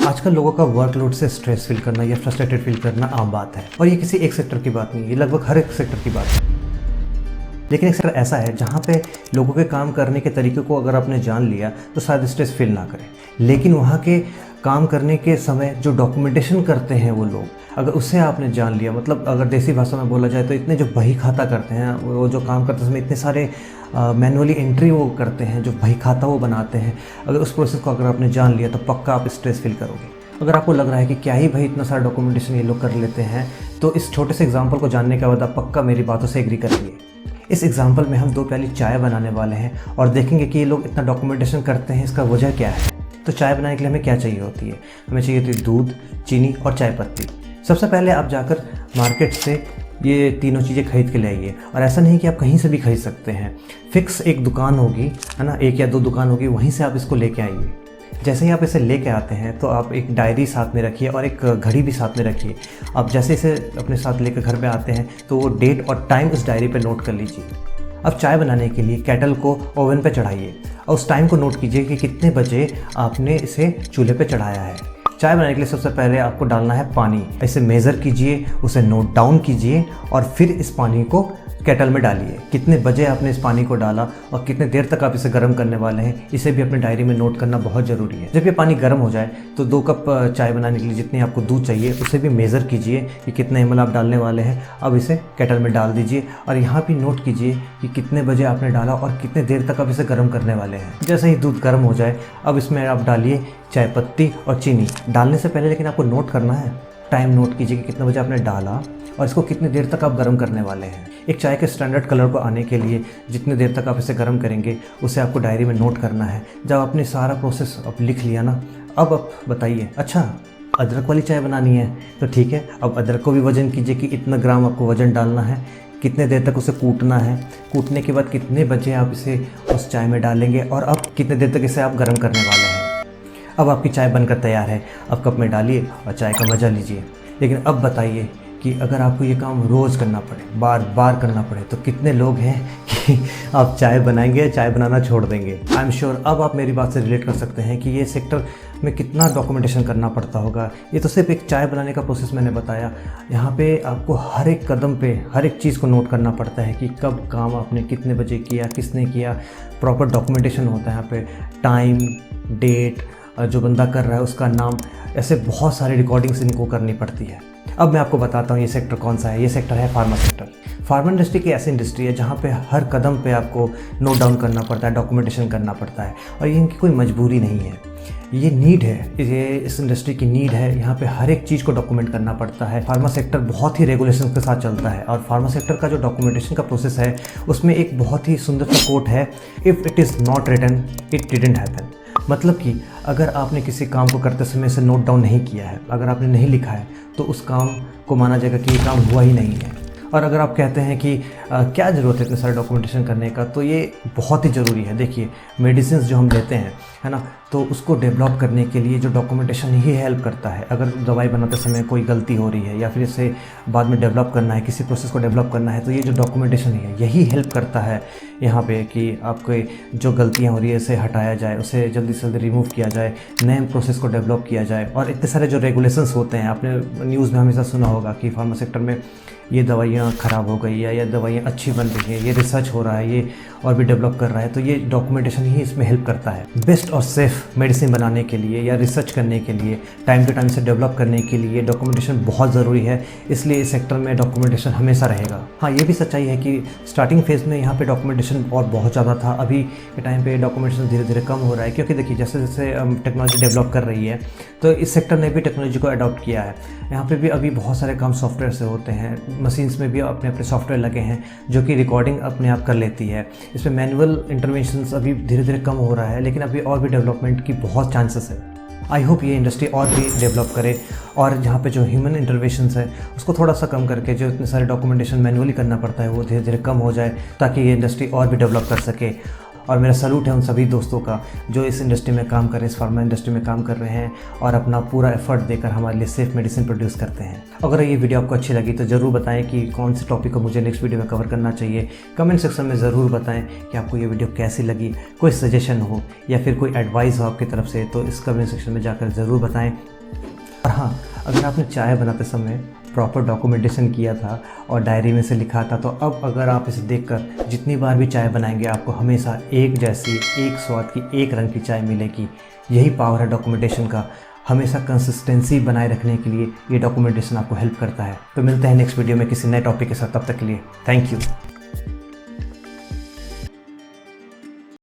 आजकल लोगों का वर्कलोड से स्ट्रेस फील करना या फ्रस्ट्रेटेड फील करना आम बात है और ये किसी एक सेक्टर की बात नहीं है, ये लगभग हर एक सेक्टर की बात है। लेकिन एक सेक्टर ऐसा है जहाँ पे लोगों के काम करने के तरीके को अगर आपने जान लिया तो शायद स्ट्रेस फील ना करें, लेकिन वहाँ के काम करने के समय जो डॉक्यूमेंटेशन करते हैं वो लोग, अगर उससे आपने जान लिया, मतलब अगर देसी भाषा में बोला जाए तो इतने जो बही खाता करते हैं, वो जो काम करते समय इतने सारे मैनुअली एंट्री वो करते हैं, जो बही खाता वो बनाते हैं, अगर उस प्रोसेस को अगर आपने जान लिया तो पक्का आप स्ट्रेस फील करोगे। अगर आपको लग रहा है कि क्या ही भाई इतना सारा डॉक्यूमेंटेशन ये लोग कर लेते हैं, तो इस छोटे से एग्जाम्पल को जानने के बाद आप पक्का मेरी बातों से एग्री करेंगे। इस एग्जाम्पल में हम 2 प्याली चाय बनाने वाले हैं और देखेंगे कि ये लोग इतना डॉक्यूमेंटेशन करते हैं, इसका वजह क्या है। तो चाय बनाने के लिए हमें क्या चाहिए होती है? हमें चाहिए होती है दूध, चीनी और चाय पत्ती। सबसे पहले आप जाकर मार्केट से ये तीनों चीज़ें खरीद के ले आइए, और ऐसा नहीं कि आप कहीं से भी खरीद सकते हैं। फिक्स एक दुकान होगी, है ना, 1 या 2 दुकान होगी, वहीं से आप इसको लेके आइए। जैसे ही आप इसे लेके आते हैं तो आप एक डायरी साथ में रखिए और एक घड़ी भी साथ में रखिए। आप जैसे इसे अपने साथ लेकर घर पे आते हैं तो वो डेट और टाइम उस डायरी पे नोट कर लीजिए। अब चाय बनाने के लिए केटल को ओवन पे चढ़ाइए और उस टाइम को नोट कीजिए कि कितने बजे आपने इसे चूल्हे पे चढ़ाया है। चाय बनाने के लिए सबसे पहले आपको डालना है पानी। इसे मेज़र कीजिए, उसे नोट डाउन कीजिए और फिर इस पानी को केटल में डालिए। कितने बजे आपने इस पानी को डाला और कितने देर तक आप इसे गर्म करने वाले हैं, इसे भी अपने डायरी में नोट करना बहुत ज़रूरी है। जब ये पानी गर्म हो जाए तो 2 कप चाय बनाने के लिए जितनी आपको दूध चाहिए उसे भी मेज़र कीजिए कि कितने ml आप डालने वाले हैं। अब इसे केटल में डाल दीजिए और यहाँ भी नोट कीजिए कि कितने बजे आपने डाला और कितने देर तक आप इसे गर्म करने वाले हैं। जैसे ही दूध गर्म हो जाए अब इसमें आप डालिए चाय पत्ती और चीनी। डालने से पहले लेकिन आपको नोट करना है, टाइम नोट कीजिए कि कितने बजे आपने डाला और इसको कितनी देर तक आप गर्म करने वाले हैं। एक चाय के स्टैंडर्ड कलर को आने के लिए जितनी देर तक आप इसे गर्म करेंगे उसे आपको डायरी में नोट करना है। जब आपने सारा प्रोसेस अब लिख लिया ना, अब आप बताइए, अच्छा अदरक वाली चाय बनानी है तो ठीक है, अब अदरक को भी वज़न कीजिए कि इतना ग्राम आपको वज़न डालना है, कितने देर तक उसे कूटना है, कूटने के बाद कितने बजे आप इसे उस चाय में डालेंगे और अब कितने देर तक इसे आप गर्म करने वाले हैं। अब आपकी चाय बनकर तैयार है, अब कप में डालिए और चाय का मज़ा लीजिए। लेकिन अब बताइए कि अगर आपको ये काम रोज़ करना पड़े, बार बार करना पड़े, तो कितने लोग हैं कि आप चाय बनाएंगे, चाय बनाना छोड़ देंगे। आई एम श्योर अब आप मेरी बात से रिलेट कर सकते हैं कि ये सेक्टर में कितना डॉक्यूमेंटेशन करना पड़ता होगा। ये तो सिर्फ एक चाय बनाने का प्रोसेस मैंने बताया, यहाँ पे आपको हर एक कदम पे हर एक चीज़ को नोट करना पड़ता है कि कब काम आपने कितने बजे किया, किसने किया। प्रॉपर डॉक्यूमेंटेशन होता है यहाँ पे, टाइम, डेट, जो बंदा कर रहा है उसका नाम, ऐसे बहुत सारी रिकॉर्डिंग्स इनको करनी पड़ती है। अब मैं आपको बताता हूँ ये सेक्टर कौन सा है। ये सेक्टर है फार्मा सेक्टर। फार्मा इंडस्ट्री की ऐसी इंडस्ट्री है जहाँ पे हर कदम पे आपको नोट डाउन करना पड़ता है, डॉक्यूमेंटेशन करना पड़ता है, और ये इनकी कोई मजबूरी नहीं है, ये नीड है, ये इस इंडस्ट्री की नीड है। यहाँ पे हर एक चीज़ को डॉक्यूमेंट करना पड़ता है। फार्मा सेक्टर बहुत ही रेगुलेशन के साथ चलता है और फार्मा सेक्टर का जो डॉक्यूमेंटेशन का प्रोसेस है उसमें एक बहुत ही सुंदर सा कोट है, if it is not written it didn't happen. मतलब कि अगर आपने किसी काम को करते समय इसे नोट डाउन नहीं किया है, अगर आपने नहीं लिखा है, तो उस काम को माना जाएगा कि ये काम हुआ ही नहीं है। और अगर आप कहते हैं कि क्या ज़रूरत है इतने सारे डॉक्यूमेंटेशन करने का, तो ये बहुत ही ज़रूरी है। देखिए मेडिसिन जो हम लेते हैं, है ना, तो उसको डेवलप करने के लिए जो डॉक्यूमेंटेशन ही हेल्प करता है। अगर दवाई बनाते समय कोई गलती हो रही है या फिर इसे बाद में डेवलप करना है, किसी प्रोसेस को डेवलप करना है, तो ये जो डॉक्यूमेंटेशन है यही हेल्प करता है यहाँ पे कि आपके जो गलतियाँ हो रही है इसे हटाया जाए, उसे जल्दी से जल्दी रिमूव किया जाए, नए प्रोसेस को डेवलप किया जाए। और इतने सारे जो रेगुलेशंस होते हैं, आपने न्यूज़ में हमेशा सुना होगा कि फार्मा सेक्टर में ये दवाइयाँ ख़राब हो गई है या दवाइयाँ अच्छी बन रही है, ये रिसर्च हो रहा है, ये और भी डेवलप कर रहा है, तो ये डॉक्यूमेंटेशन ही इसमें हेल्प करता है। बेस्ट और सेफ़ मेडिसिन बनाने के लिए या रिसर्च करने के लिए, टाइम टू टाइम से डेवलप करने के लिए डॉक्यूमेंटेशन बहुत ज़रूरी है, इसलिए इस सेक्टर में डॉक्यूमेंटेशन हमेशा रहेगा। हाँ, ये भी सच्चाई है कि स्टार्टिंग फेज़ में यहाँ पे डॉक्यूमेंटेशन और बहुत ज़्यादा था, अभी के टाइम पे डॉक्यूमेंटेशन धीरे धीरे कम हो रहा है, क्योंकि देखिए जैसे जैसे टेक्नोलॉजी डेवलप कर रही है तो इस सेक्टर ने भी टेक्नोलॉजी को अडॉप्ट किया है। यहाँ पे भी अभी बहुत सारे काम सॉफ्टवेयर से होते हैं, मशीन्स में भी अपने अपने सॉफ्टवेयर लगे हैं जो कि रिकॉर्डिंग अपने आप कर लेती है। इसमें मैनुअल इंटरवेंशंस अभी धीरे धीरे कम हो रहा है, लेकिन अभी और भी डेवलपमेंट की बहुत चांसेस है। आई होप ये इंडस्ट्री और भी डेवलप करे और जहाँ पे जो ह्यूमन इंटरवेंशंस है उसको थोड़ा सा कम करके जो इतने सारे डॉक्यूमेंटेशन मैनुअली करना पड़ता है वो धीरे धीरे कम हो जाए, ताकि ये इंडस्ट्री और भी डेवलप कर सके। और मेरा सैल्यूट है उन सभी दोस्तों का जो इस इंडस्ट्री में काम कर रहे हैं, इस फार्मा इंडस्ट्री में काम कर रहे हैं और अपना पूरा एफर्ट देकर हमारे लिए सेफ मेडिसिन प्रोड्यूस करते हैं। अगर ये वीडियो आपको अच्छी लगी तो ज़रूर बताएं कि कौन से टॉपिक को मुझे नेक्स्ट वीडियो में कवर करना चाहिए। कमेंट सेक्शन में ज़रूर बताएं कि आपको ये वीडियो कैसी लगी, कोई सजेशन हो या फिर कोई एडवाइस हो आपकी तरफ से तो इस कमेंट सेक्शन में जाकर ज़रूर बताएं। और हाँ, अगर आपने चाय बनाते समय प्रॉपर डॉक्यूमेंटेशन किया था और डायरी में से लिखा था, तो अब अगर आप इसे देखकर जितनी बार भी चाय बनाएंगे आपको हमेशा एक जैसी, एक स्वाद की, एक रंग की चाय मिलेगी। यही पावर है डॉक्यूमेंटेशन का। हमेशा कंसिस्टेंसी बनाए रखने के लिए ये डॉक्यूमेंटेशन आपको हेल्प करता है। तो मिलते हैं नेक्स्ट वीडियो में किसी नए टॉपिक के साथ। तब तक के लिए थैंक यू।